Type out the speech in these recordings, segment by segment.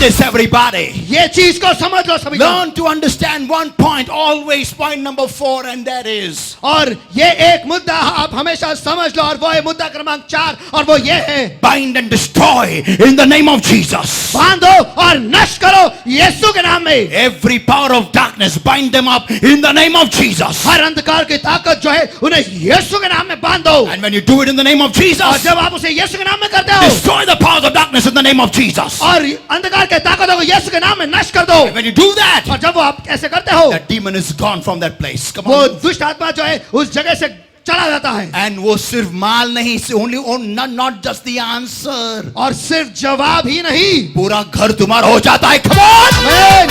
this, everybody. ये चीज को समझ लो सभी। Learn to understand one point, always point number 4, and that is, और ये एक मुद्दा आप हमेशा समझ लो, और वो है मुद्दा क्रमांक 4, और वो ये है, bind and destroy in the name of Jesus. बांधो और नष्ट करो यीशु के नाम में। Every power of darkness, bind them up in the name of Jesus. हर अंधकार की ताकत जो है उन्हें यीशु के नाम में बांध दो। And when you do it in the name of और Jesus, जब आप उसे यीशु के नाम में करते हो, destroy the powers of darkness in the name of Jesus. और अंधकार के ताकतों को यीशु के नाम में नष्ट कर दो। And when you do that, और जब वो आप ऐसे करते हो, that demon is gone from that place. Come वो on. दुष्ट आत्मा जो है उस जगह से चला जाता है। And वो सिर्फ माल नहीं, not just the answer. और सिर्फ जवाब ही नहीं, पूरा घर तुम्हारा हो जाता है. Come on. आमीन।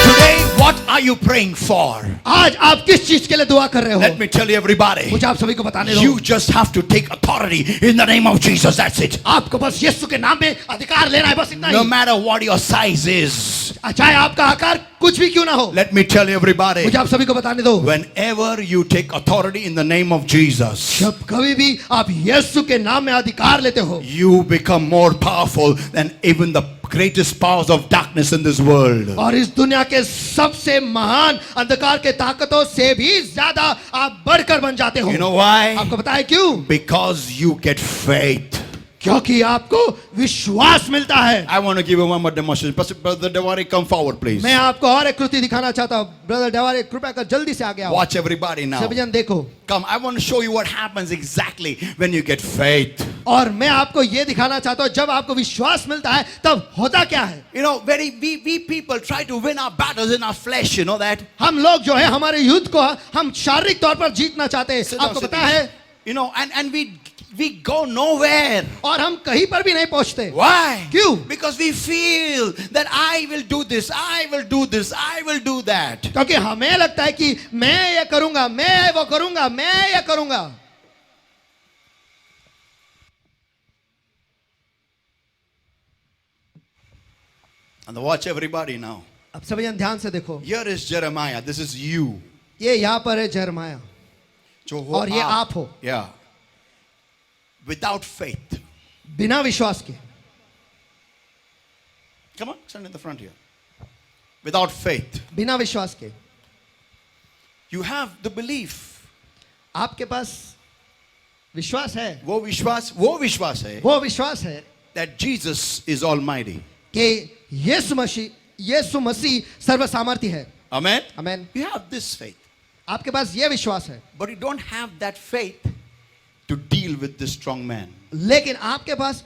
Today, what are you praying for? आज आप किस चीज के लिए दुआ कर रहे हो? Let me tell you, everybody. मुझे आप सभी को बताने दो। You just have to take authority in the name of Jesus. That's it. आपको बस यीशु के नाम में अधिकार लेना है, बस इतना No he. matter what your size is. चाहे आपका आकार कुछ भी क्यों ना हो, Let me tell you, everybody. मुझे आप सभी को बताने दो। Whenever you take authority in the name of Jesus, जब कभी भी आप यीशु के नाम में अधिकार लेते हो, you become more powerful than even the greatest powers of darkness in this world. और इस दुनिया के सबसे महान अंधकार के ताकतों से भी ज्यादा आप बढ़कर बन जाते हो। You know why? आपको पता है क्यों? Because you get faith. क्योंकि आपको विश्वास मिलता है। I want to give you one more demonstration. Brother Dewari, come forward, please. मैं आपको और एक कृति दिखाना चाहता हूँ। ब्रदर डेवारी, कृपया कर जल्दी से आगे आओ। Watch everybody now. सभी जन देखो। Come, I want to show you what happens exactly when you get faith. और मैं आपको ये दिखाना चाहता हूँ, जब आपको विश्वास मिलता है तब होता क्या है। You know, we people try to win our battles in our flesh. You know that? हम लोग जो है हमारे युद्ध को हम शारीरिक तौर पर जीतना चाहते हैं। Sit down, आपको sit पता down. है? You know, and we go nowhere. और हम कहीं पर भी नहीं पहुंचते। Why? क्यों? Because we feel that I will do this, I will do this, I will do that. क्योंकि हमें लगता है कि मैं ये करूंगा, मैं वो करूंगा, मैं ये करूंगा। And watch everybody now. अब सभी जन ध्यान से देखो। Here is Jeremiah. This is you. ये यहाँ पर है यिर्मयाह, जो हो और ये आप हो। Yeah. Without faith. बिना विश्वास के। Come on, stand in the front here. Without faith. बिना विश्वास के। You have the belief. आपके पास विश्वास है। वो विश्वास है वो विश्वास है that Jesus is almighty. कि यीशु मसीह सर्वसामर्थी है। Amen. आमीन। You have this faith. आपके पास ये विश्वास है, But you don't have that faith to deal with this strong man. लेकिन आपके पास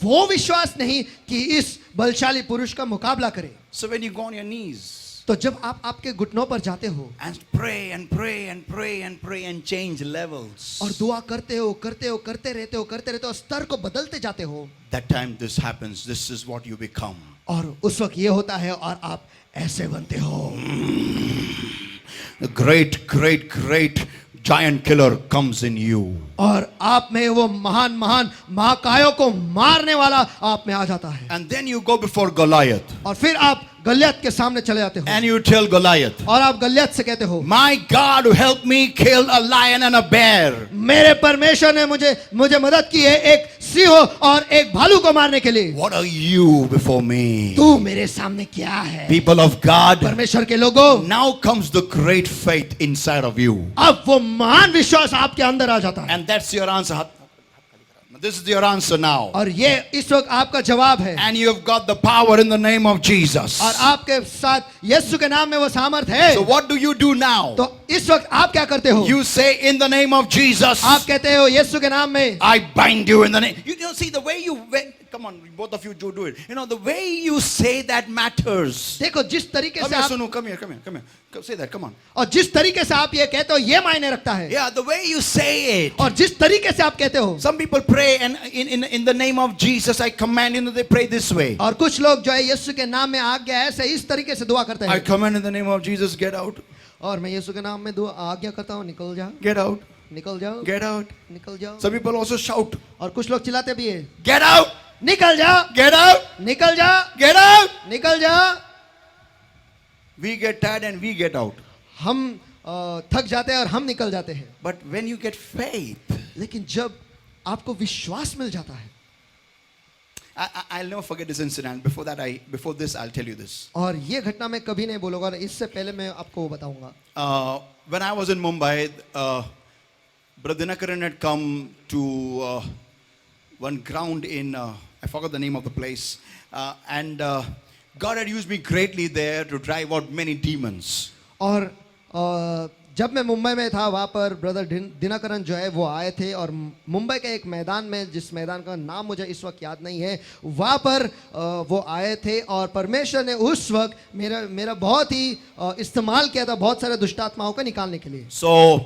वो विश्वास नहीं कि इस बलशाली पुरुष का मुकाबला करें। So when you go on your knees तो जब आप आपके घुटनों पर जाते हो and pray and pray and pray and pray and change levels, और दुआ करते हो, करते रहते हो, स्तर को बदलते जाते हो, that time this happens. This is what you become. और उस वक्त ये होता है और आप ऐसे बनते हो। The great giant killer comes in you. और आप में वो महान महाकायों को मारने वाला आप में आ जाता है। And then you go before Goliath. और फिर आप गलियत के सामने चले जाते हो And you tell Goliath, और आप गलियत से कहते हो, my God who helped me kill a lion and a bear. मेरे परमेश्वर ने मुझे मदद की है एक सिंह और एक भालू को मारने के लिए। What are you before me? तू मेरे सामने क्या है? People of God, परमेश्वर के लोगों, now comes the great faith inside of you. अब वो महान विश्वास आपके अंदर आ जाता है। And that's your answer. This is your answer now. और ये इस वक्त आपका जवाब है। And you have got the power in the name of Jesus. और आपके साथ यीशु के नाम में वो सामर्थ है। So what do you do now? तो इस वक्त आप क्या करते हो? You say in the name of Jesus, आप कहते हो यीशु के नाम में, I bind you in the name. You don't see the way you went. Come on, both of you do it. You know, the way you say that matters. देखो जिस तरीके Come से here, आप, Sunu, come here. Come say that, come on. और जिस तरीके से आप ये कहते हो ये मायने रखता है। Yeah, the way you say it. और जिस तरीके से आप कहते हो, Some people pray and in the name of Jesus, I command, they pray this way. और कुछ लोग जो है यीशु के नाम में आज्ञा ऐसे इस तरीके से दुआ करते I हैं। command in the name of Jesus, get out. और मैं यीशु के नाम में दुआ आज्ञा करता हूँ, निकल जाओ, Get out. निकल जाओ, Get out. निकल जाओ। Some people also shout, और कुछ लोग चिल्लाते भी है, get out. निकल जा, Get out. निकल जा, Get out. निकल जा। We get tired and we get out. हम थक जाते हैं और हम निकल जाते हैं। But when you get faith, लेकिन जब आपको विश्वास मिल जाता है। I'll never forget this incident. Before this, I'll tell you this. और ये घटना मैं कभी नहीं बोलूंगा, और इससे पहले मैं आपको बताऊंगा। When I was in Mumbai, Brother Dinakaran had come to one ground in, I forgot the name of the place, and God had used me greatly there to drive out many demons. और जब मैं मुंबई में था, वहाँ पर brother Dinakaran जो है वो आए थे, और मुंबई के एक मैदान में, जिस मैदान का नाम मुझे इस वक्त याद नहीं है, वहाँ पर वो आए थे, और परमेश्वर ने उस वक्त मेरा बहुत ही इस्तेमाल किया था बहुत सारे दुष्टात्माओं को निकालने के लिए। So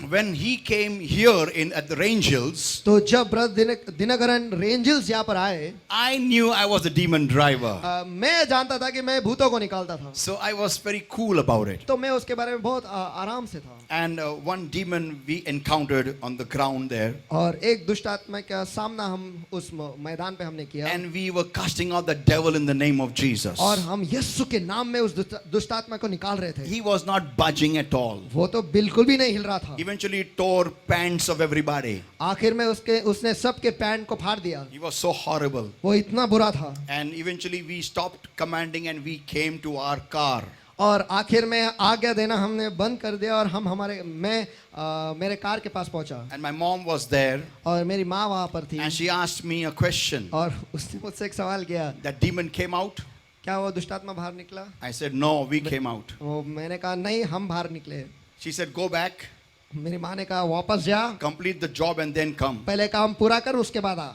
when he came here at the Range Hills, तो जब ब्रदर दिनकरन रेंज हिल्स यहाँ पर आए, I knew I was a demon driver. मैं जानता था कि मैं भूतों को निकालता था, So I was very cool about it. तो मैं उसके बारे में बहुत आराम से था। And one demon we encountered on the ground there. और एक दुष्ट आत्मा का सामना हम उस मैदान पे हमने किया, And we were casting out the devil in the name of Jesus. और हम यीशु के नाम में उस दुष्ट आत्मा को निकाल रहे थे। He was not budging at all. वो तो बिल्कुल भी नहीं हिल रहा था। Eventually tore pants of everybody. आखिर में उसने सबके पैंट को फाड़ दिया। He was so horrible. वो इतना बुरा था। And eventually we stopped commanding and we came to our car. और आखिर में आज्ञा देना हमने बंद कर दिया, और मैं मेरे कार के पास पहुंचा, And my mom was there. और मेरी माँ वहाँ पर थी, And she asked me a question. और उसने मुझसे एक सवाल किया, That demon came out? क्या वो दुष्टात्मा बाहर निकला? I said, no, we came out. वो मैंने कहा नहीं, हम बाहर निकले। She said, go back, मेरी माँ ने कहा वापस जा, complete the job and then come. पहले काम पूरा कर, उसके बाद आ।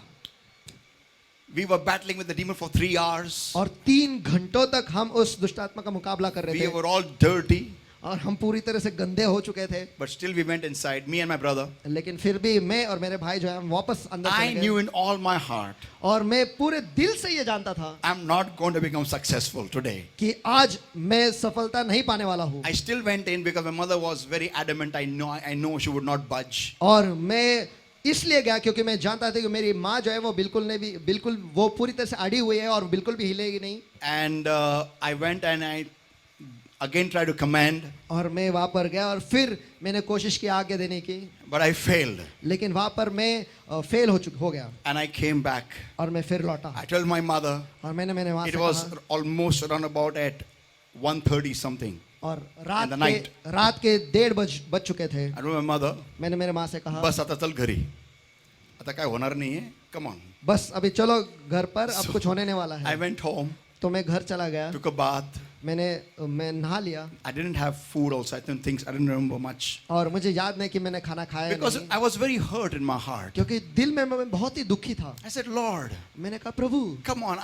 We were battling with the demon for 3 hours. और 3 घंटों तक हम उस दुष्टात्मा का मुकाबला कर रहे We थे, were all dirty. और हम पूरी तरह से गंदे हो चुके थे, But still we went inside, me and my brother. लेकिन फिर भी मैं और मेरे भाई जो है हम वापस अंदर I चले knew गए, in all my heart, और मैं पूरे दिल से ये जानता था I'm not going to become successful today. कि आज मैं सफलता नहीं पाने वाला हूँ। I still went in because my mother was very adamant. I know she would not budge. और मैं इसलिए गया क्योंकि मैं जानता था कि मेरी माँ जो है वो बिल्कुल वो पूरी तरह से अड़ी हुई है और बिल्कुल भी हिलेगी नहीं। And I went and I again tried to command, और मैं वहाँ पर गया, और फिर मैंने कोशिश की आगे देने की, but I failed. लेकिन वहाँ पर मैं फेल हो गया, And I came back. और मैं फिर लौटा, I told my mother, और मैंने वहाँ it से was कहा, almost around about at 1:30 something. और In the night. रात के 1:30 बज चुके थे। I told my mother, मैंने मेरे माँ से कहा, बस आता चल घरी. आता काय होणार नाही है. Come on. बस अभी चलो घर पर, अब So, कुछ होने नहीं वाला I है। went home, तो मैं घर चला गया, took a bath. मैं नहा लिया, I didn't have food also. I didn't remember much. और मुझे याद नहीं कि मैंने खाना खाया Because नहीं, I was very hurt in my heart. क्योंकि दिल में मैं बहुत ही दुखी था। I said, Lord, मैंने कहा प्रभु, come on.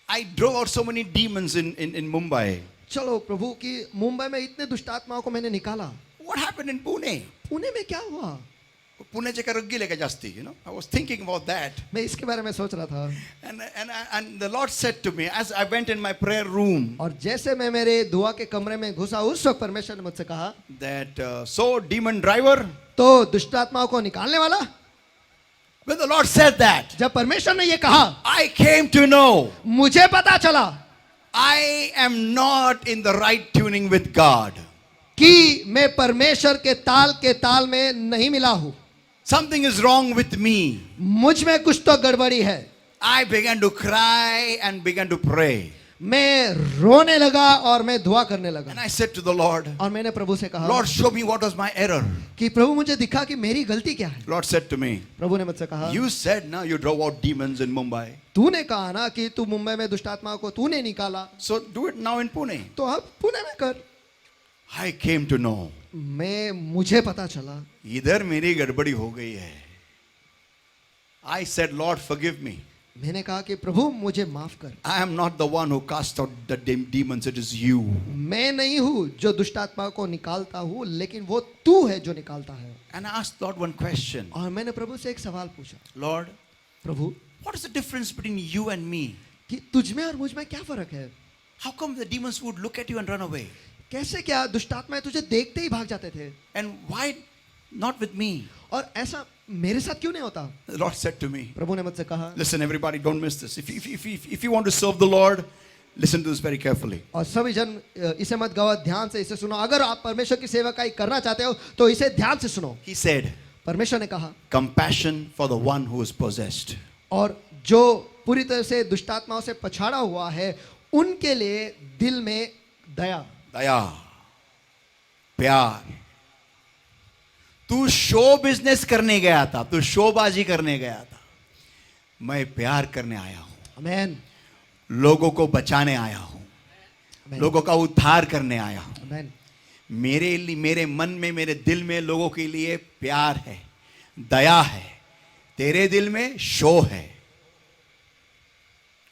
I drove out so many demons in Mumbai. चलो प्रभु कि मुंबई में इतने दुष्ट आत्माओं को मैंने निकाला, What happened in Pune? Pune में क्या हुआ? पुण्याचे का रग गेले का जास्ती, you know. I was thinking about that. मैं इसके बारे में सोच रहा था, And the Lord said to me as I went in my prayer room और जैसे मैं मेरे दुआ के कमरे में घुसा, उस वक्त परमेश्वर ने मुझसे कहा, that so demon driver. तो दुष्ट आत्माओं को निकालने वाला। When the Lord said that, जब परमेश्वर ने ये कहा, I came to know मुझे पता चला I am not in the right tuning with God. कि मैं परमेश्वर के ताल में नहीं मिला हूँ। Something is wrong with me. मुझ में कुछ तो गड़बड़ी है। I began to cry and began to pray. मैं रोने लगा और मैं दुआ करने लगा, And I said to the Lord, और मैंने प्रभु से कहा, Lord, show me what was my error. कि प्रभु मुझे दिखा कि मेरी गलती क्या है। Lord said to me, प्रभु ने मुझसे कहा, you said now you drove out demons in Mumbai. तूने कहा ना कि तू मुंबई में दुष्ट आत्माओं को तूने निकाला, So do it now in Pune. तो अब पुणे में कर। I came to know. मुझे पता चला इधर मेरी गड़बड़ी हो गई है. I said, Lord, forgive me. मैंने कहा कि प्रभु मुझे माफ कर, I am not the one who cast out the demons. It is you. मैं नहीं हूँ जो दुष्ट आत्मा को निकालता हूँ, लेकिन वो तू है जो निकालता है। And I asked Lord one question. और मैंने प्रभु से एक सवाल पूछा, Lord, Prabhu what is the difference between you and me? कि तुझ में और मुझ में क्या फर्क है? How come the demons would look at you and run away? कैसे क्या दुष्ट आत्माएं तुझे देखते ही भाग जाते थे, And why not with me? और ऐसा मेरे साथ क्यों नहीं होता? The Lord said to me, प्रभु ने मुझसे कहा, listen, everybody, don't miss this. If you want to serve the Lord, listen to this very carefully. और सभी जन इसे मत गवा, ध्यान से इसे सुनो। अगर आप परमेश्वर की सेवा का करना चाहते हो तो इसे ध्यान से सुनो। He said, परमेश्वर ने कहा, compassion for the one who is possessed. और जो पूरी तरह से दुष्टात्माओं से पछाड़ा हुआ है उनके लिए दिल में दया। दया, प्यार। तू शो बिजनेस करने गया था, तू शोबाजी करने गया था, मैं प्यार करने आया हूं, आमेन, लोगों को बचाने आया हूं, आमेन, लोगों का उद्धार करने आया हूं। आमेन। मेरे मन में, मेरे दिल में लोगों के लिए प्यार है, दया है। तेरे दिल में शो है।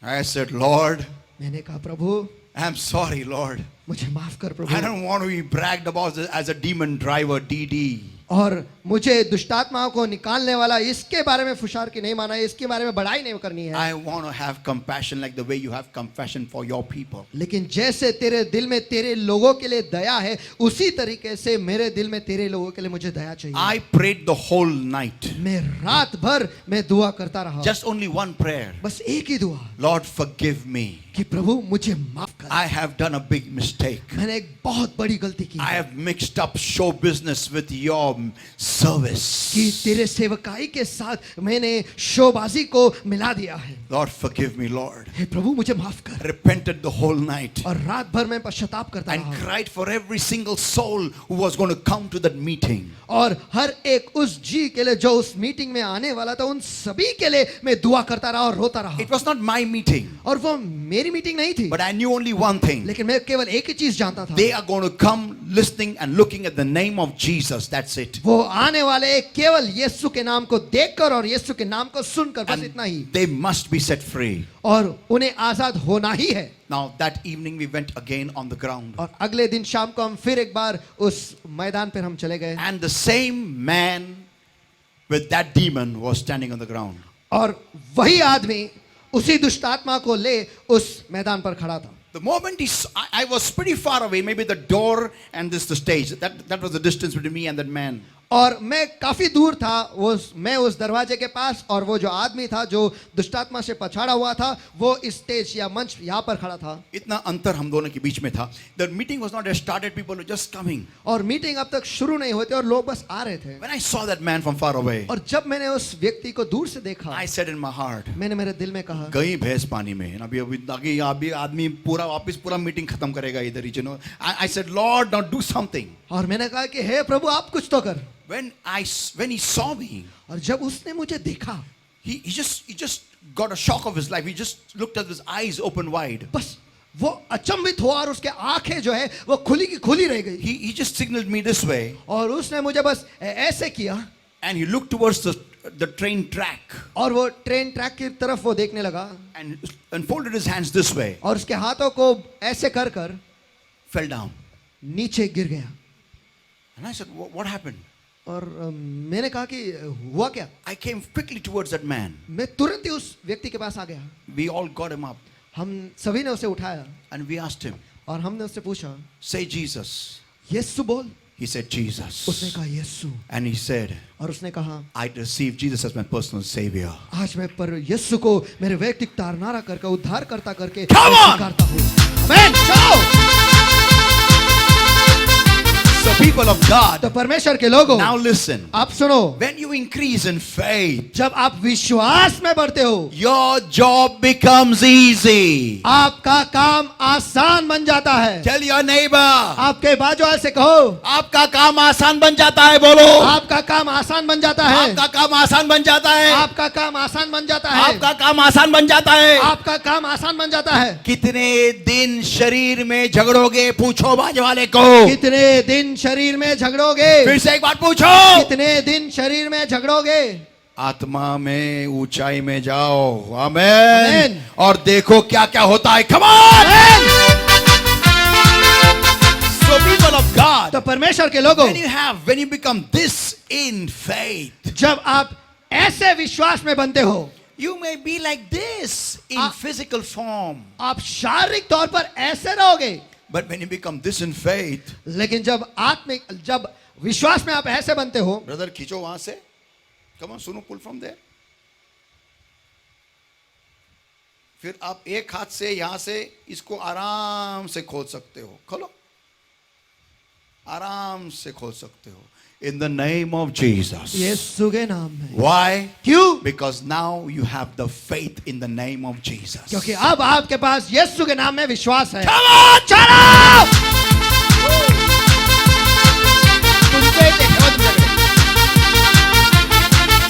I said, Lord, मैंने कहा, प्रभु I'm sorry, Lord. मुझे माफ कर I Prabhu. don't want to be bragged about as a demon driver, DD. और मुझे दुष्टात्माओं को निकालने वाला इसके बारे में फुशारकी नहीं माना है, इसके बारे में बड़ाई नहीं करनी है। I want to have compassion like the way you have compassion for your people. लेकिन जैसे तेरे दिल में तेरे लोगों के लिए दया है, उसी तरीके से मेरे दिल में तेरे लोगों के लिए मुझे दया चाहिए। I prayed the whole night. मैं रात भर मैं दुआ करता रहा। Just only one prayer. बस एक ही दुआ Lord, forgive me. कि प्रभु मुझे माफ कर। I have done a big mistake. मैंने एक बहुत बड़ी गलती की I है have mixed up show business with your service. कि तेरे सेवकाई के साथ मैंने शोबाजी को मिला दिया है। Lord, forgive me, Lord. हे प्रभु मुझे माफ कर। Repented the whole night और रात भर मैं पश्चाताप करता and रहा cried for every single soul who was going to come to that meeting. और हर एक उस जी के लिए जो उस मीटिंग में आने वाला था, उन सभी के लिए मैं दुआ करता रहा और रोता रहा। It was not my meeting, और वो मेरी मीटिंग नहीं थी, but I knew only one thing. लेकिन मैं केवल एक ही चीज जानता था। They are going to come listening and looking at the name of Jesus. That's it. वो आने वाले केवल यीशु के नाम को देखकर और यीशु के नाम को सुनकर, बस इतना ही। And they must be set free. और उन्हें आजाद होना ही है। Now that evening we went again on the ground. और अगले दिन शाम को हम फिर एक बार उस मैदान पर हम चले गए। And the same man with that demon was standing on the ground. और वही आदमी उसी दुष्टात्मा को ले उस मैदान पर खड़ा था। The moment I was pretty far away, maybe the door and the stage. That was the distance between me and that man. और मैं काफी दूर था, मैं उस दरवाजे के पास, और वो जो आदमी था जो दुष्टात्मा से पछाड़ा हुआ था, वो इस स्टेज या मंच यहाँ पर खड़ा था। इतना अंतर हम दोनों के बीच में था। The meeting was not yet started, people were just coming. और मीटिंग अब तक शुरू नहीं होती और लोग बस आ रहे थे। When I saw that man from far away, और जब मैंने उस व्यक्ति को दूर से देखा, I said in my heart, मैंने मेरे दिल में कहा, गई भैंस पानी में। अभी आदमी पूरा वापस पूरा मीटिंग खत्म करेगा इधर ही, you know. I said, Lord, now do something. और मैंने कहा कि हे प्रभु आप कुछ तो कर। When he saw me, और जब उसने मुझे देखा, he just got a shock of his life. He just looked at his eyes open wide. बस वो अचंभित हुआ और उसके आंखें जो है वो खुली की खुली रह गई। He just signaled me this way. और उसने मुझे बस ऐसे किया। And he looked towards the train track. और वो ट्रेन ट्रैक की तरफ वो देखने लगा। And folded his hands this way. और उसके हाथों को ऐसे कर कर Fell down. नीचे गिर गया। And I said, what happened? और मैंने कहा कि हुआ क्या? I came quickly towards that man. मैं तुरंत ही उस व्यक्ति के पास आ गया। We all got him up. हम सभी ने उसे उठाया And we asked him, और हमने उससे पूछा, say Jesus. यीशु बोल। He said, उसने Jesus. कहा यीशु। And he said, और उसने कहा, I received Jesus as my personal savior. आज मैं पर यीशु को मेरे वैयक्तिक तारनारा करके उद्धार करता करके Come on! स्वीकारता हूँ। आमेन। चलो। So people of God, तो परमेश्वर के लोगों, now listen. आप सुनो, When you increase in faith, जब आप विश्वास में बढ़ते हो, your job becomes easy. आपका काम आसान बन जाता है। Tell your neighbor, आपके बाजू वाले से कहो, आपका काम आसान बन जाता है। बोलो, आपका काम आसान बन जाता है। आपका काम आसान बन जाता है। आपका काम आसान बन जाता है। आपका काम आसान बन जाता है। आपका काम आसान बन जाता है। कितने दिन शरीर में झगड़ोगे, पूछो बाजू वाले को। कितने दिन शरीर में झगड़ोगे? फिर से एक बार पूछो। कितने दिन शरीर में झगड़ोगे? आत्मा में ऊंचाई में जाओ। आमेन। आमेन। और देखो क्या क्या होता है। Come on! So people of God, तो परमेश्वर के लोगों, when you become this in faith, जब आप ऐसे विश्वास में बनते हो, you may be like this in physical form. आप शारीरिक तौर पर ऐसे रहोगे, But when you become this in faith, लेकिन जब विश्वास में आप ऐसे बनते हो, brother खींचो वहां से। Come on, सुनो, pull from there. फिर आप एक हाथ से यहां से इसको आराम से खोल सकते हो। खोलो। आराम से खोल सकते हो. In the name of Jesus. यीशु के नाम में. Why? क्यों? Because now you have the faith in the name of Jesus. क्योंकि अब आपके पास यीशु के नाम में विश्वास है. Come on, चलो.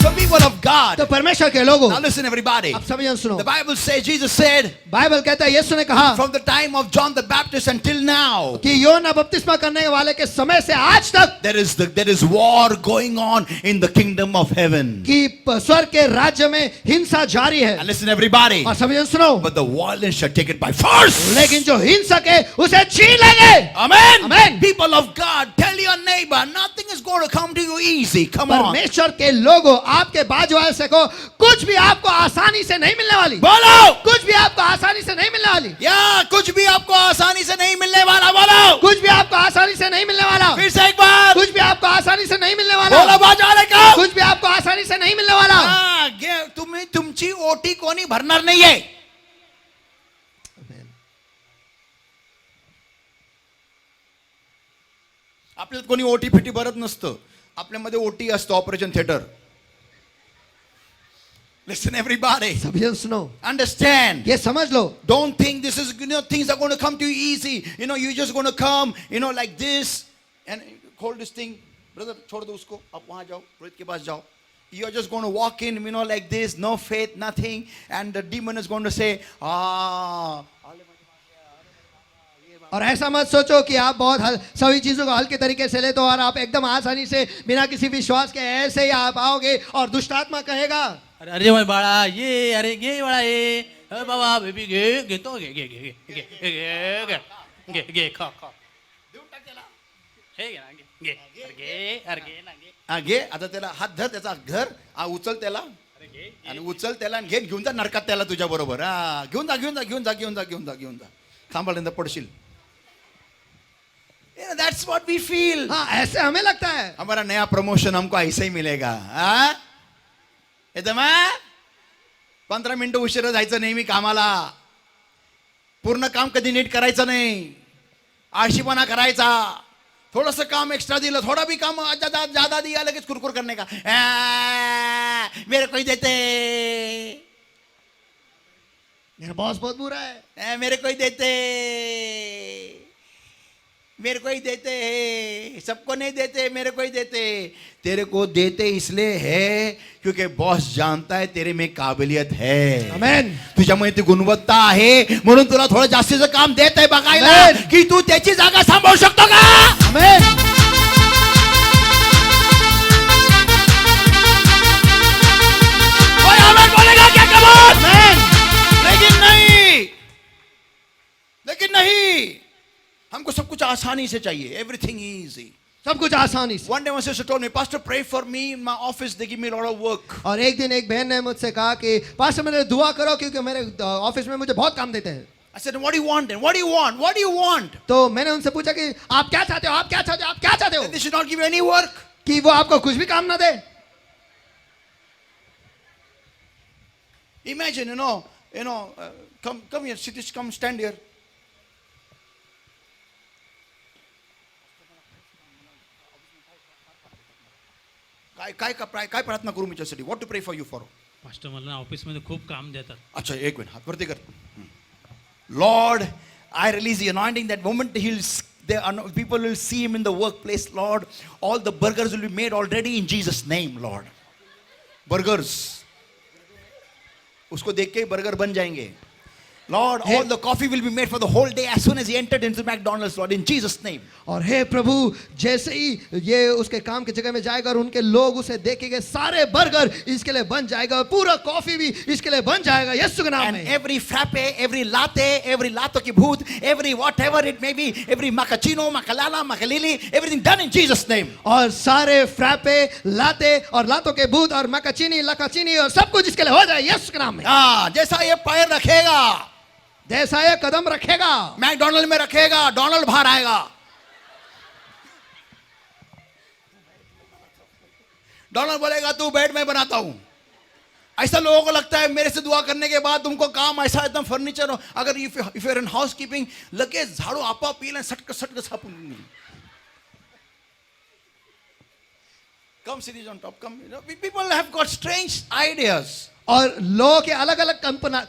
So people of God. तो परमेश्वर के लोगों. Now listen everybody. अब सभी जन सुनो. The Bible says, Jesus said, Bible कहता है यीशु ने कहा from the time of John the Baptist until now, कि योना बपतिस्मा करने वाले के समय से आज तक there is war going on in the kingdom of heaven. कि स्वर्ग के राज्य में हिंसा जारी है. And listen everybody. और सभी जन सुनो. But the violence shall take it by force. लेकिन जो हिंसक है उसे छीन लेंगे. Amen. Amen. People of God, tell your neighbor, nothing is going to come to you easy. Come on. परमेश्वर के लोगों आपके बाजू वाले से को कुछ भी आपको आसानी से नहीं मिलने वाली. बोलो. कुछ भी आपको आसानी से नहीं मिलने वाली. या कुछ भी आपको आसानी से नहीं मिलने वाला. बोलो. कुछ भी आपको आसानी से नहीं मिलने वाला. फिर से एक बार. कुछ भी आपको आसानी से नहीं मिलने वाला. बोलो बाजार का. कुछ भी आपको आसानी से नहीं मिलने वाला. तुम्ही तुमची ओटी कोणी भरणार नाहीये. आपल्यात कोणी ओटी फिटी भरत नसतं. आपल्यामध्ये ओटी असतं, ऑपरेशन थिएटर. Listen everybody. सभी जन सुनो. Understand. ये समझ लो. Don't think this is, things are going to come to you easy. You're just going to come, like this. And hold this thing. Brother, छोड़ दो उसको. आप वहाँ जाओ. रोहित के पास जाओ. You're just going to walk in, like this. No faith, nothing. And the demon is going to say, और ऐसा मत सोचो कि आप बहुत सभी चीजों को हल्के तरीके से ले तो और आप एकदम आसानी से बिना किसी विश्वास के ऐसे ही आप आओगे और दुष्ट आत्मा कहेगा अरे अरे भाई बाळा ये अरे गे बाळा ये अरे बाबा बेबी गे गे तो गे गे गे गे गे गे गे गे खा खा हे गे ना गे गे अरे गे ना गे घे. आता त्याला हात धर, त्याचा घर उचल त्याला आणि उचल त्याला आणि घेऊन जा नरकात त्याला तुझ्या बरोबर. घेऊन जा सांभाळून पडशील. That's what we feel. हाँ ऐसे हमें लगता है. हमारा नया प्रमोशन हमको ऐसे ही मिलेगा. एकदम 15 मिनिटं उशिरा जायचं नेहमी कामाला. पूर्ण काम कधी नीट करायचं नाही. आळशीपणा करायचा. थोडंसं काम एक्स्ट्रा दिलं, थोड़ा भी काम ज्यादा दिया, लगेच कुरकुर करने का. मेरे कोई देते, मेरा बॉस बहुत बुरा है. मेरे कोई देते, मेरे को ही देते हैं. सबको नहीं देते, मेरे को ही देते. तेरे को देते इसलिए है क्योंकि बॉस जानता है तेरे में काबिलियत है. आमेन. तुझ्यामध्ये ती गुणवत्ता आहे म्हणून तुला थोडं जास्तीचं काम देत आहे बघायला आमेन. की तू त्याची जागा सांभाळू शकतो का. आमेन. कोई आमेन बोलेगा क्या? कमाल. आमेन. लेकिन नहीं, हमको सब कुछ आसानी से चाहिए. Everything easy. सब कुछ आसानी से. One day my sister told me, Pastor, pray for me in my office. They give me a lot of work. और एक दिन एक बहन ने मुझसे कहा कि पास्टर मेरे दुआ करो क्योंकि मेरे ऑफिस में मुझे बहुत काम देते हैं. I said, what do you want then? What do you want? What do you want? तो मैंने उनसे पूछा कि आप क्या चाहते हो, आप क्या चाहते हो, आप क्या चाहते हो. They should not give you any work. कि वो आपको कुछ भी काम ना दे. Imagine, come here, Sitish, come stand here. काय प्रार्थना करू तुझ्यासाठी? What to pray for you for? Master मला ना ऑफिस मध्ये खूप काम देतात. अच्छा एक मिनिट हात वरती कर. Lord, I release the anointing that moment people will see him in the workplace, Lord. All the burgers will be made already in Jesus' name, Lord. Burgers. उसको देख के बर्गर बन जाएंगे. Lord, all the coffee will be made for the whole day as soon as he entered into McDonald's, Lord, in Jesus' name. और हे प्रभु जैसे ही ये उसके काम की जगह में जाएगा और उनके लोग उसे देखेंगे, सारे बर्गर इसके लिए बन जाएगा, पूरा कॉफी भी इसके लिए बन जाएगा यीशु के नाम And में. every frappe, every latte, every lato ki bhoot, every whatever it may be, every macachino, macalala, macalili, everything done in Jesus' name. और सारे फ्रैपे, लाते और लातों के भूत और मकाचीनी, लकाचीनी और सब कुछ इसके लिए हो जाए यीशु के नाम में. जैसा ये पैर रखेगा, जैसा ये कदम रखेगा, मैकडोनल्ड में रखेगा, डोनाल्ड बाहर आएगा. डोनाल्ड बोलेगा तू बैठ, मैं बनाता हूं. ऐसा लोगों को लगता है मेरे से दुआ करने के बाद तुमको काम ऐसा एकदम फर्नीचर हो. अगर if you're in house keeping, लगेच झाडू आपा पील सटक सटक सापून. Come cities on top. Come. You know, people have got strange ideas. और लोगों के अलग अलग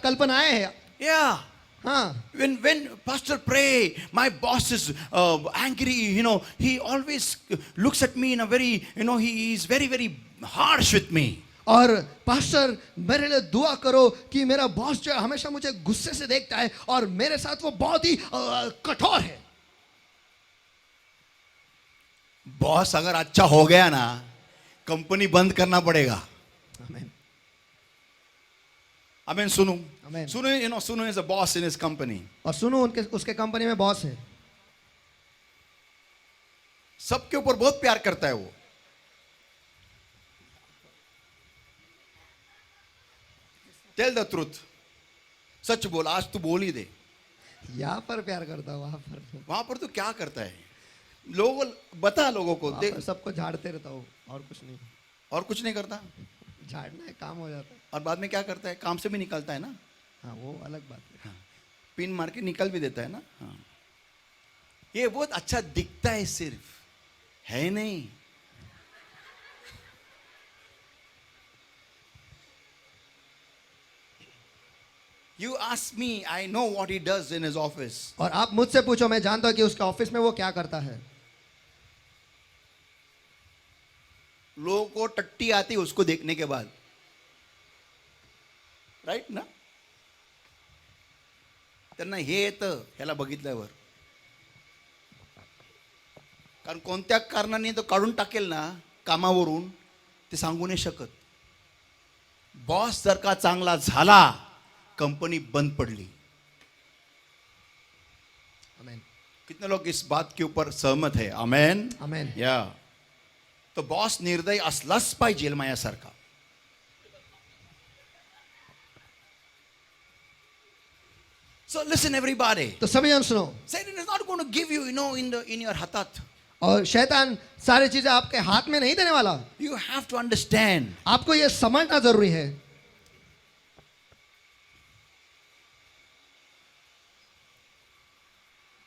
कल्पनाएं हैं. Yeah. हाँ. When pastor pray, my boss is angry. You know, he always looks at me in a very, you know, he is very, very harsh with me. और pastor मेरे लिए दुआ करो कि मेरा बॉस जो है हमेशा मुझे गुस्से से देखता है और मेरे साथ वो बहुत ही कठोर है. बॉस अगर अच्छा हो गया ना, कंपनी बंद करना पड़ेगा. आमीन. आमीन. सुनो. Amen. सुनो, you know, सुनो is a boss in his company. और सुनो उसके कंपनी में बॉस है. सबके ऊपर बहुत प्यार करता है वो. Tell the truth. सच बोल. आज तू बोल ही दे. यहाँ पर प्यार करता है, वहां पर तू क्या करता है? लोगों बता, लोगों को वहाँ दे. पर सबको झाड़ते रहता हूँ और कुछ नहीं. और कुछ नहीं करता. झाड़ना है, काम हो जाता है. और बाद में क्या करता है? काम से भी निकलता है ना. हाँ, वो अलग बात है. हाँ. पिन मार के निकल भी देता है ना. हाँ. ये बहुत अच्छा दिखता है, सिर्फ है नहीं. You ask me, I know what he does in his office. और आप मुझसे पूछो, मैं जानता हूँ कि उसके ऑफिस में वो क्या करता है. लोगों को टट्टी आती है उसको देखने के बाद. राइट ना? त्यांना हे येतं ह्याला बघितल्यावर. कारण कोणत्या कारणाने तो काढून टाकेल ना कामावरून, ते सांगू नाही शकत. बॉस जर का चांगला झाला, कंपनी बंद पडली. आमीन. कितने लोग इस बात के ऊपर सहमत है? आमेन. आमीन. या. तो बॉस निर्दयी असलाच पाहिजे माझ्यासारखा. So listen everybody. तो सभी जन सुनो. Satan is not going to give you, you know, in your hatat. और शैतान सारी चीजें आपके हाथ में नहीं देने वाला. You have to understand. आपको ये समझना जरूरी है.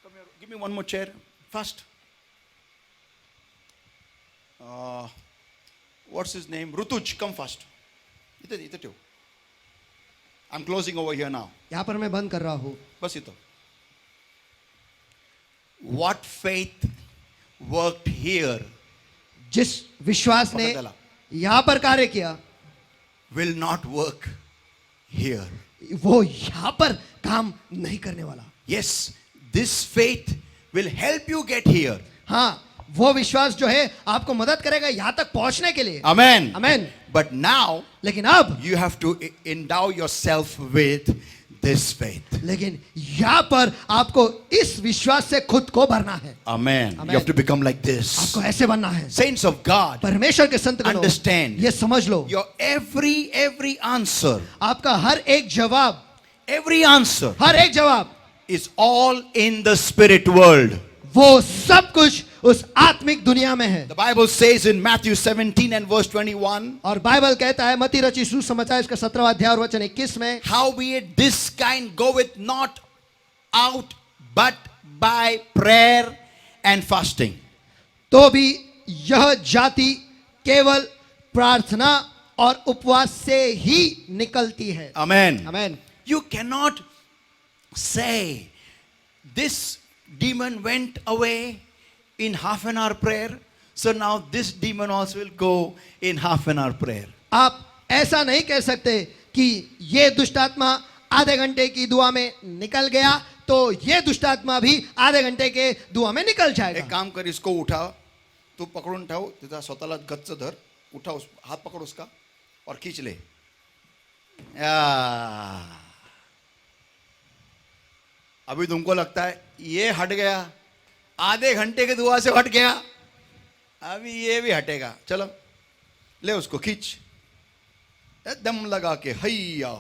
Come here. Give me one more chair. Fast. What's his name? Rutuj, come fast. इथे ठेव. I'm closing over here now. यहाँ पर मैं बंद कर रहा हूँ. बस इथं. What faith worked here जिस विश्वास ने पकड़ डाला. यहाँ पर कार्य किया, will not work here. वो यहाँ पर काम नहीं करने वाला. Yes, this faith will help you get here. हाँ, वो विश्वास जो है आपको मदद करेगा यहाँ तक पहुंचने के लिए. Amen. आमीन. But now लेकिन अब you have to endow yourself with this faith. लेकिन यहाँ पर आपको इस विश्वास से खुद को भरना है. Amen. Amen. You have to become like this. आपको ऐसे बनना है. Saints of God, परमेश्वर के संत गणों, understand. ये समझ लो, Your every answer, आपका हर एक जवाब, every answer हर एक जवाब, is all in the spirit world. वो सब कुछ उस आत्मिक दुनिया में है. The Bible says in Matthew 17 and verse 21, और बाइबल कहता है मत्ती रची सुसमाचार इसका 17वां अध्याय और वचन 21 में, howbeit this kind goeth not out but by prayer and fasting. तो भी यह जाति केवल प्रार्थना और उपवास से ही निकलती है. Amen. आमीन. You cannot say this demon went away in half an hour prayer, so now this demon also will go in half an hour prayer. आप ऐसा नहीं कह सकते कि ये दुष्टात्मा आधे घंटे की दुआ में निकल गया तो ये दुष्टात्मा भी आधे घंटे के दुआ में निकल एक जाएगा. काम कर, इसको उठा, तू पकड़ून ठेव, त्याचा स्वतःला गच्च धर, उठा, हाथ पकड़ उसका और खींच ले. अभी तुमको लगता है ये हट गया, आधे घंटे के दुआ से हट गया, अभी ये भी हटेगा. चलो ले उसको खींच, दम लगा के हैया,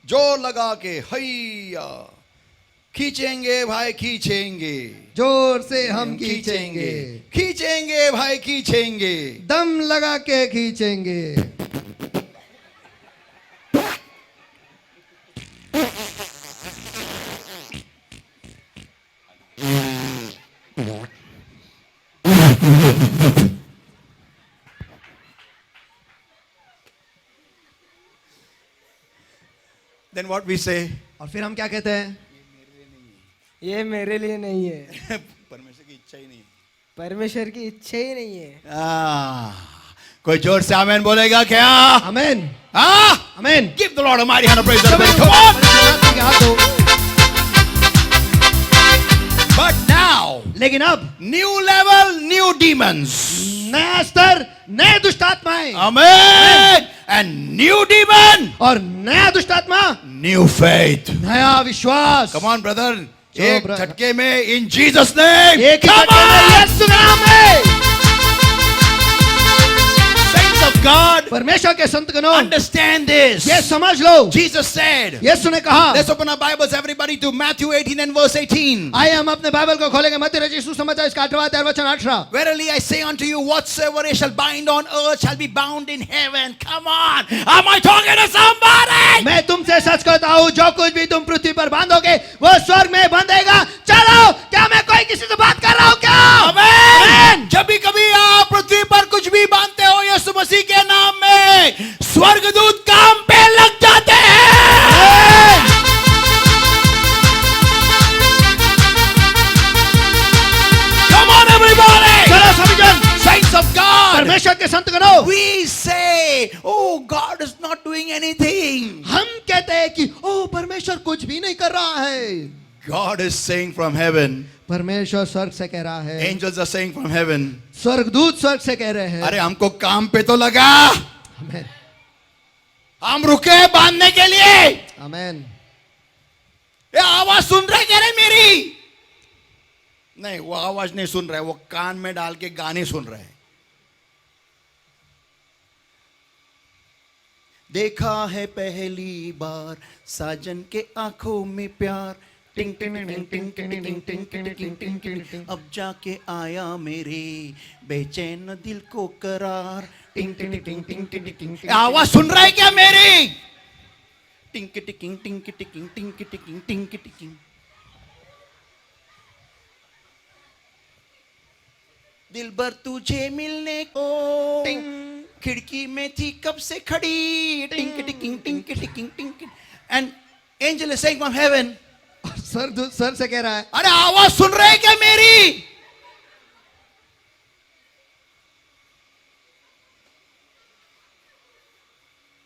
जोर लगा के हैया, खींचेंगे भाई खींचेंगे, जोर से हम खींचेंगे, खींचेंगे भाई खींचेंगे. दम लगा के खींचेंगे. Then what we say? और फिर हम क्या कहते हैं? ये मेरे लिए नहीं है, परमेश्वर की इच्छा ही नहीं है। परमेश्वर की इच्छा ही नहीं है। कोई जोर से आमेन बोलेगा क्या? आमेन, हाँ? आमेन। Give the Lord a mighty hand of praise. Come on. परमेश्वर के हाथ दो। But now, लेकिन अब new level, new demons. नया स्तर, नए दुष्टात्माएं Amen. And new demon, और नया दुष्टात्मा, new faith. नया विश्वास। Come on, brother. जो एक brother. झटके में in Jesus name. एक ही Come झटके में on. यीशु के नाम में। Saints of God, परमेश्वर के संत गणों, understand this. ये समझ लो। Jesus said. यीशु ने कहा, Let's open our Bibles, everybody, to Matthew 18 and verse 18. आइए हम अपने बाइबल को खोलेंगे। मत्ती रचित सुसमाचार इसका 8वां अध्याय वचन 18। Verily I say unto you, whatsoever ye shall bind on earth shall be bound in heaven. Come on. Am I talking to somebody? मैं तुमसे सच कहता हूँ, जो कुछ भी तुम पृथ्वी पर बांधोगे वो स्वर्ग में बंधेगा। चलो, क्या मैं कोई किसी से बात कर रहा हूँ क्या? Amen. जब भी कभी आप पृथ्वी पर कुछ भी बांधते हो यीशु मसीह के नाम में, स्वर्गदूत काम पे लग जाते हैं। Come on everybody. चलो सभी जन, Saints of God. परमेश्वर के संत गणों, We say, oh, God is not doing anything. हम कहते हैं कि ओ परमेश्वर कुछ भी नहीं कर रहा है। God is saying from heaven. परमेश्वर स्वर्ग से कह रहा है, Angels are saying from heaven. स्वर्गदूत स्वर्ग से कह रहे हैं। अरे हमको काम पे तो लगा, आमेन, हम रुके बांधने के लिए। आमेन। ये आवाज सुन रहे क्या रे मेरी? नहीं, वो आवाज नहीं सुन रहा है, वो कान में डाल के गाने सुन रहे हैं। देखा है पहली बार साजन के आंखों में प्यार, टिंग टिंग टिंग टिंग टिंग टिंग टिंग टिंग टिंग टिंग टिंग, अब जाके आया मेरे बेचैन दिल को करार, टिंग टिंग टिंग टिंग टिंग टिंग। आवाज सुन रहा है क्या मेरी? टिंग टिंग टिंग टिंग टिंग टिंग टिंग टिंग। दिल भर तुझे मिलने को खिड़की में थी कब से खड़ी, टिंग टिंग टिंग टिंग टिंग। And angel is saying from heaven, और स्वर्गदूत स्वर्ग से कह रहा है, अरे आवाज सुन रहे हैं क्या मेरी?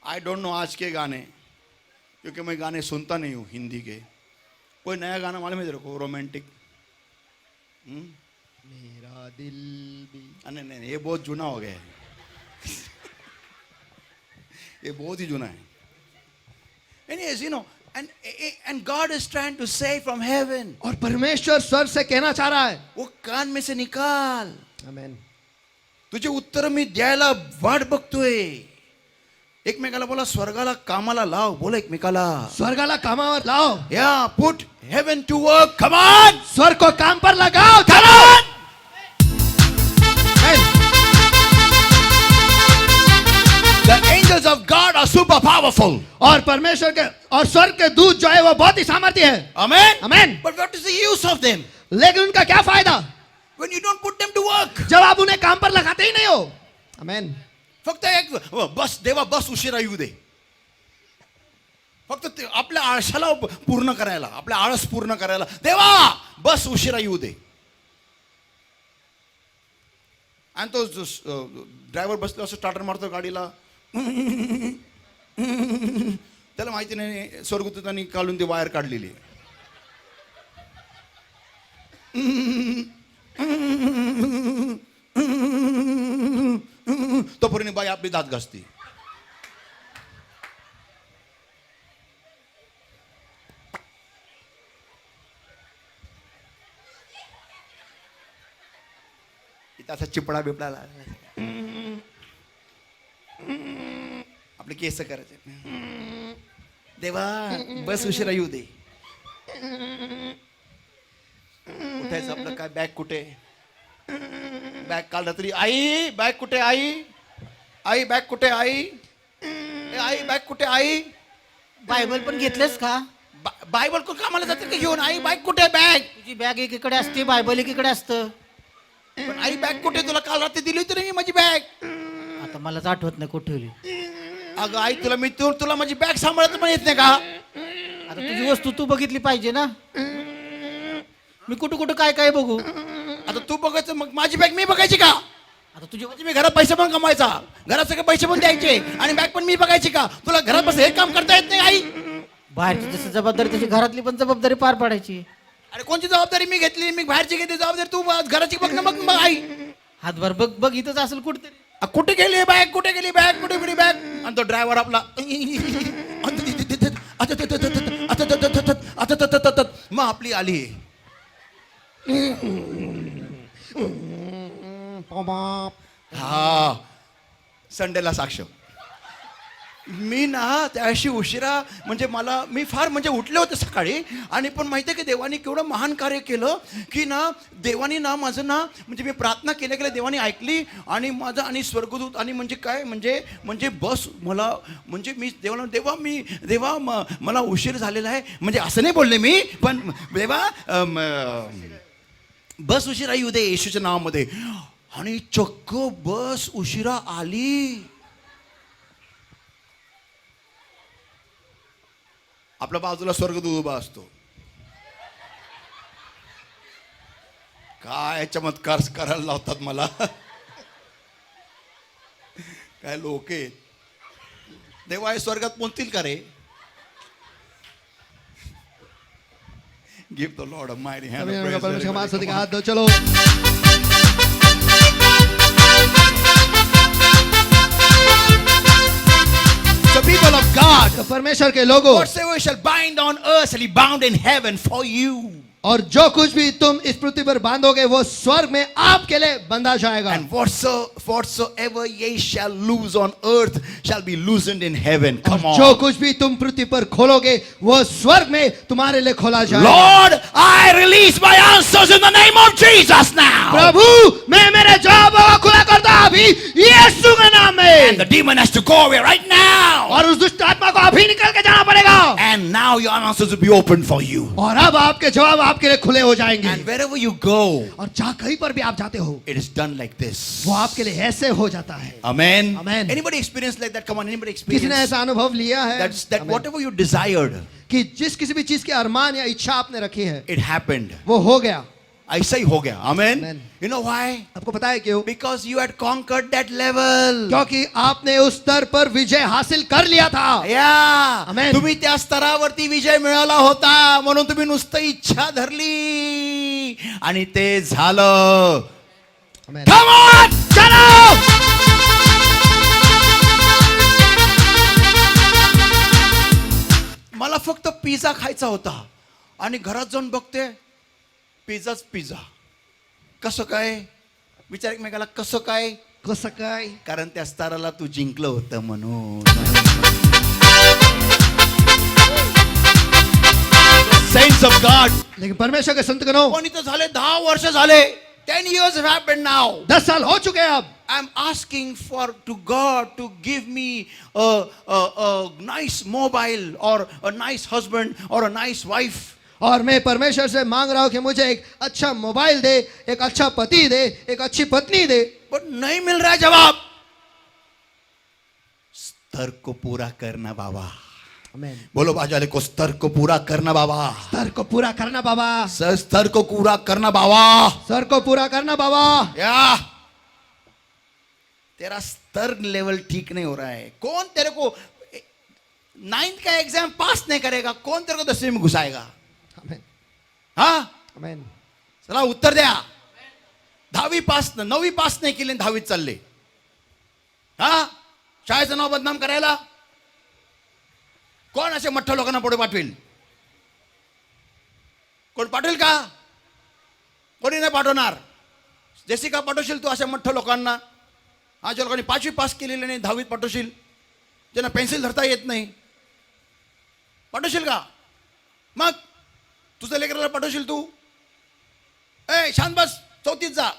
आई डोंट नो आज के गाने, क्योंकि मैं गाने सुनता नहीं हूं हिंदी के। कोई नया गाना मालूम है तेरे को? रोमांटिक? मेरा दिल भी। नहीं नहीं, ये बहुत जुना हो गया है। ये बहुत ही जुना है। Anyways, you know, and God is trying to say from heaven, और परमेश्वर स्वर्ग से कहना चाह रहा है, वो कान में से निकाल, आमेन। तुझे उत्तर मी द्यायला वाट बघतोय। एकमेकाला बोला, स्वर्गाला कामाला लाव, बोला एकमेकाला, स्वर्गाला कामावर लाओ, या put heaven to work, come on, स्वर्ग को काम पर लगाओ, come on. The angels of God are super powerful. और परमेश्वर के और स्वर्ग के दूत जो है वो बहुत ही सामर्थ्य है। Amen. Amen. But what is the use of them लेकिन उनका क्या फायदा when you don't put them to work? जब आप उन्हें काम पर लगाते ही नहीं हो? आमेन। फक्त एक बस, देवा बस उशिरा येऊ दे, फक्त आपल्या आळसाला पूर्ण करायला, आपल्या आळस पूर्ण करायला, देवा बस उशिरा येऊ दे. आणि तो ड्रायव्हर बसला असं स्टार्टर मारतो गाडीला, त्याला माहिती नाही स्वर्गदूतांनी काढून ती वायर काढलेली. तोपर्यंत बाई आपली दात घासते. त्याचा चिपडा बिपडा लागला, आपले केस करायचे. देवा बस उशिरा येऊ दे. उठायचं आपलं, काय बॅग कुठे, बॅग काल रात्री, आई बॅग कुठे, आई आई बॅग कुठे, आई आई बॅग कुठे, आई बायबल पण घेतलंस का? बायबल को कामाला जाते का घेऊन, आई बॅग कुठे, बॅग, तुझी बॅग एकीकडे असते, बायबल एकीकडे असतं. पण आई बॅग कुठे, तुला काल रात्री दिली होती ना मी माझी बॅग. आता मलाच आठवत नाही कुठे ठेवली. अगं आई तुला मी तुला माझी बॅग सांभाळत पण येत नाही का? वस्तू तू बघितली पाहिजे ना. मी कुठं कुठं काय काय बघू. आता तू बघायचं मग माझी बॅग मी बघायची का? आता तुझी म्हणजे मी घरात पैसे पण कमवायचा, घरात सगळे पैसे पण द्यायचे आणि बॅग पण मी बघायची का? तुला घरात बस हे काम करता येत नाही आई? बाहेरची जशी जबाबदारी तशी घरातली पण जबाबदारी पार पाडायची. अरे कोणती जबाबदारी मी घेतली? मी बाहेरची घेतली जबाबदारी, तू घराची बघ ना. मग आई हातभर बघ बघ इथंच असेल कुठतरी. कुठे गेली बॅग, कुठे गेली बॅग, कुठे गेली बॅग? आणि तो ड्रायव्हर आपला मग आपली आली. हा संडेला साक्ष. मी ना त्याशी उशिरा म्हणजे मी फार म्हणजे उठले होते सकाळी आणि पण माहिती आहे की देवानी केवढं महान कार्य केलं की ना देवानी ना माझं ना म्हणजे मी प्रार्थना केल्या देवानी ऐकली आणि माझं आणि स्वर्गदूत आणि म्हणजे काय म्हणजे म्हणजे बस मला म्हणजे मी देवाला देवा मला उशीर झालेला आहे म्हणजे असं नाही बोलले मी पण देवा बस उशिरा येऊ दे येशूच्या नावामध्ये. आणि चक्क बस उशिरा आली. आपल्या बाजूला स्वर्गदूत उभा असतो. काय चमत्कार करायला लावतात मला. काय लोक आहेत. देवा हे स्वर्गात पोहोचतील का रे? Give the Lord a mighty hand. परमेश्वर के हाथ से हाथ दो, चलो. The people of God, तो परमेश्वर के लोगों, whatsoever shall bind on earth shall be bound in heaven for you. और जो कुछ भी तुम इस पृथ्वी पर बांधोगे वो स्वर्ग में आपके लिए बंधा जाएगा. And whatsoever ye shall loose on earth shall be loosened in heaven. Come और जो on. कुछ भी तुम पृथ्वी पर खोलोगे वो स्वर्ग में तुम्हारे लिए खोला जाएगा. Lord, I release my answers in the name of Jesus now. प्रभु मैं मेरे जवाबों को खुला करता अभी यीशु के नाम में. And the demon has to go away right now. और उस दुष्ट आत्मा को अभी निकल के जाना पड़ेगा. And now your answers will be open for you. और अब आपके जवाब आपके लिए खुले हो जाएंगे. And wherever you go, और जहाँ कहीं पर भी आप जाते हो it is done like this. वो आपके लिए ऐसे हो जाता है. Amen. Amen. Anybody experienced like that? Come on, anybody किसी ने experienced? ऐसा अनुभव लिया है That Amen. whatever you desired, कि जिस किसी भी चीज के अरमान या इच्छा आपने रखी है it happened. वो हो गया. ऐसा ही हो गया. Amen. Amen. You know why? आपको पता है क्यों? Because you had conquered that level. क्योंकि आपने उस स्तर पर विजय हासिल कर लिया था. या Amen. तुम्ही त्या स्तरावरती विजय मिळवला होता म्हणून तुम्ही नुसतं इच्छा धरली आणि ते झालं. Amen. Come on, चलो. मला फक्त पिझ्झा खायचा होता आणि घरात जाऊन बघते पिझ्झा. कसं काय? विचार एकमेकाला कसं काय? कसं काय? कारण त्या स्तराला तू जिंकलं होतं म्हणून. Saints of God. लेकिन परमेश्वर के संत गणों, पण इथं झाले 10 वर्ष झाले. 10 years have happened now. 10 साल हो चुके हैं अब. I'm asking to God to give me a nice mobile or a nice husband or a nice wife. और मैं परमेश्वर से मांग रहा हूं कि मुझे एक अच्छा मोबाइल दे, एक अच्छा पति दे, एक अच्छी पत्नी दे. But नहीं मिल रहा है जवाब. स्तर को पूरा करना बाबा. Amen. बोलो बाजाले को स्तर को पूरा करना बाबा. स्तर को पूरा करना बाबा. स्तर को पूरा करना बाबा. स्तर को पूरा करना बाबा. या तेरा स्तर लेवल ठीक नहीं हो रहा है. कौन तेरे को 9th का एग्जाम पास नहीं करेगा? कौन तेरे को 10वीं में घुसाएगा? Amen. हाँ Amen. चला उत्तर द्या. 9वी पास नाही केली 10वीत चालले. हा शाळेचं नाव बदनाम करायला कोण असे मठ्ठ लोकांना पुढे पाठवेल? कोण पाठवेल का? कोणी नाही पाठवणार. जशी का पाठवशील तू अशा मठ्ठ लोकांना? हा ज्या लोकांनी 5वी पास केलेले नाही 10वीत पाठवशील, ज्यांना पेन्सिल धरता येत नाही, पाठवशील का? मग तुझ्या लेकराला पाठवशील तू? ए शांत बस, 4थीत जा,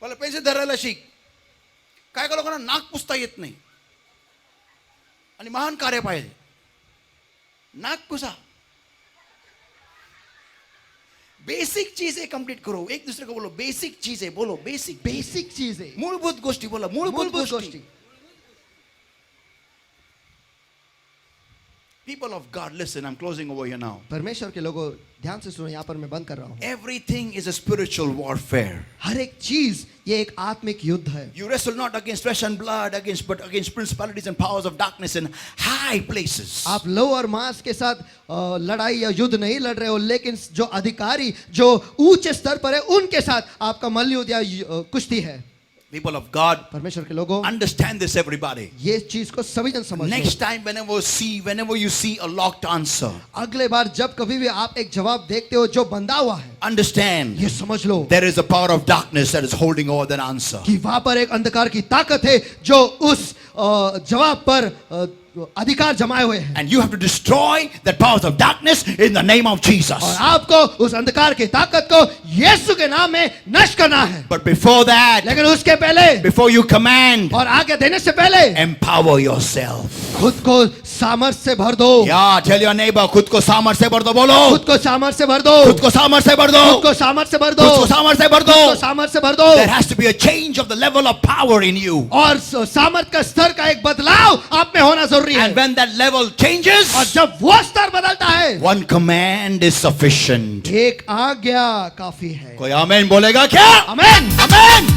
मला पेन्सिल धरायला शिक. काय का लोकांना नाक पुसता येत नाही आणि महान कार्य पाहिजे. नाक पुसा. बेसिक चीजें कंप्लीट करो. एक दूसरे को बोलो बेसिक चीजें. बोलो बेसिक चीजें. मूलभूत गोष्टी बोला. मूलभूत गोष्टी. People of God, listen, I'm closing over here now. परमेश्वर के लोगों ध्यान से सुनो, यहाँ पर मैं बंद कर रहा हूँ। Everything is a spiritual warfare. हर एक चीज ये एक आत्मिक युद्ध है। You wrestle not against flesh and blood, but against principalities and powers of darkness in high places. आप लौ और मांस के साथ लड़ाई या युद्ध नहीं लड़ रहे हो, लेकिन जो अधिकारी जो ऊंचे स्तर पर है उनके साथ आपका मल्लयुद्ध या कुश्ती है। People of God, परमेश्वर के लोगों, understand this, everybody. ये चीज को सभी जन समझ लो। Next time, whenever you see a locked answer, अगले बार जब कभी भी आप एक जवाब देखते हो जो बंधा हुआ है, understand ये समझ लो there is a power of darkness that is holding over that answer. कि वहां पर एक अंधकार की ताकत है जो उस जवाब पर अधिकार जमाए हुए हैं। And you have to destroy the powers of darkness in the name of Jesus. और आपको उस अंधकार की ताकत को यीशु के नाम में नष्ट करना है। But before that, लेकिन उसके पहले before you command, और आगे देने से पहले empower yourself. खुद को सामर्थ से भर दो। Yeah, tell your neighbor, खुद को सामर्थ से भर दो, बोलो। खुद को सामर्थ से भर दो। खुद को सामर्थ से भर दो। खुद को सामर्थ से भर दो। खुद को सामर्थ से भर दो। खुद को सामर्थ से भर दो। There has to be a change of the level of power in you. और सामर्थ का स्तर का एक बदलाव आप में होना जरूरी है। And when that level changes, और जब वो स्तर बदलता है, one command is sufficient. एक आज्ञा काफी है। कोई आमेन बोलेगा क्या? आमेन। Amen.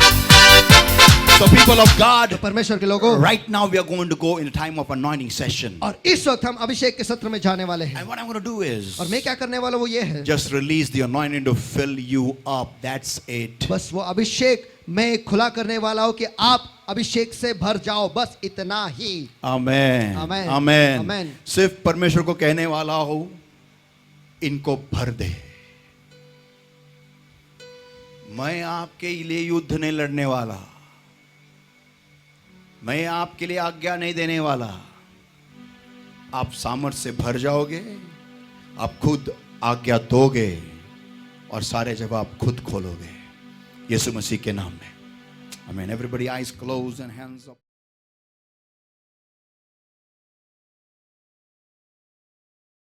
So people of God, परमेश्वर के लोगों, right now we are going to go in a time of anointing session. और इस वक्त हम अभिषेक के सत्र में जाने वाले हैं। And what I'm going to do is और मैं क्या करने वाला वो ये है, just release the anointing to fill you up. That's it. बस वो अभिषेक मैं खुला करने वाला हूँ कि आप अभिषेक से भर जाओ, बस इतना ही। Amen. Amen. Amen. Amen. सिर्फ परमेश्वर को कहने वाला हो, इनको भर दे। मैं आपके लिए युद्ध नहीं लड़ने वाला, मैं आपके लिए आज्ञा नहीं देने वाला। आप सामर्थ्य से भर जाओगे, आप खुद आज्ञा दोगे और सारे जवाब खुद खोलोगे, यीशु मसीह के नाम में। आमीन। Everybody eyes closed and hands up.